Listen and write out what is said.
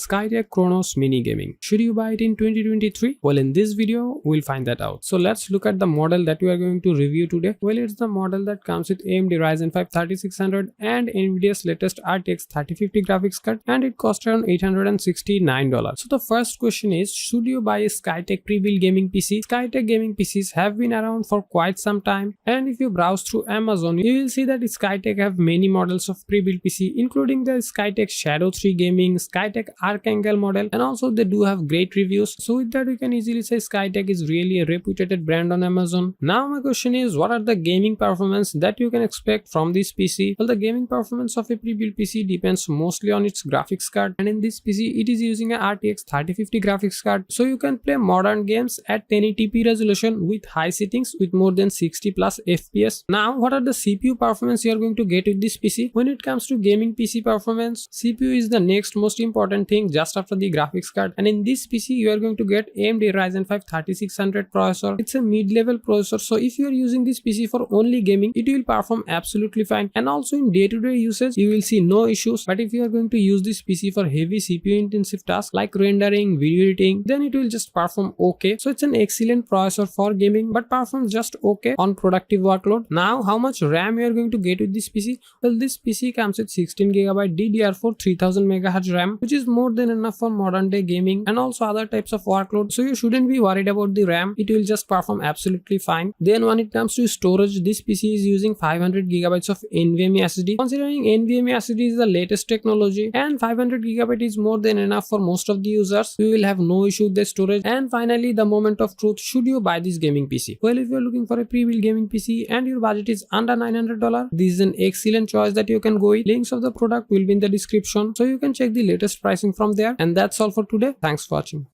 Skytech Chronos mini gaming. Should you buy it in 2023? Well, in this video, we'll find that out. So let's look at the model that we are going to review today. Well, it's the model that comes with AMD Ryzen 5 3600 and NVIDIA's latest RTX 3050 graphics card, and it costs around $869. So the first question is, should you buy a Skytech pre-built gaming PC? Skytech gaming PCs have been around for quite some time, and if you browse through Amazon, you will see that Skytech have many models of pre-built PC, including the Skytech Shadow 3 Gaming, Skytech Archangel model, and also they do have great reviews. So with that, we can easily say Skytech is really a reputed brand on Amazon. Now my question is, what are the gaming performance that you can expect from this PC? Well, the gaming performance of a pre-built PC depends mostly on its graphics card, and in this PC it is using a RTX 3050 graphics card, so you can play modern games at 1080p resolution with high settings with more than 60 plus FPS. Now, what are the CPU performance you are going to get with this PC? When it comes to gaming PC performance, CPU is the next most important thing just after the graphics card, and in this PC you are going to get AMD Ryzen 5 3600 processor. It's a mid-level processor, so if you are using this PC for only gaming, it will perform absolutely fine, and also in day-to-day usage you will see no issues. But if you are going to use this PC for heavy CPU intensive tasks like rendering, video editing, then it will just perform okay. So it's an excellent processor for gaming, but performs just okay on productive workload. Now, how much RAM you are going to get with this PC? Well, this PC comes with 16GB DDR4 3000MHz RAM, which is more than enough for modern day gaming and also other types of workload, so you shouldn't be worried about the RAM. It will just perform absolutely fine. Then when it comes to storage, this PC is using 500GB of NVMe SSD. Considering NVMe SSD is the latest technology and 500GB is more than enough for most of the users, you will have no issue with the storage. And finally, the moment of truth, should you buy this gaming PC? Well, if you are looking for a pre-built gaming PC and your budget is under $900, this is an excellent choice that you can go with. Links of the product will be in the description, so you can check the latest pricing from there. And that's all for today. Thanks for watching.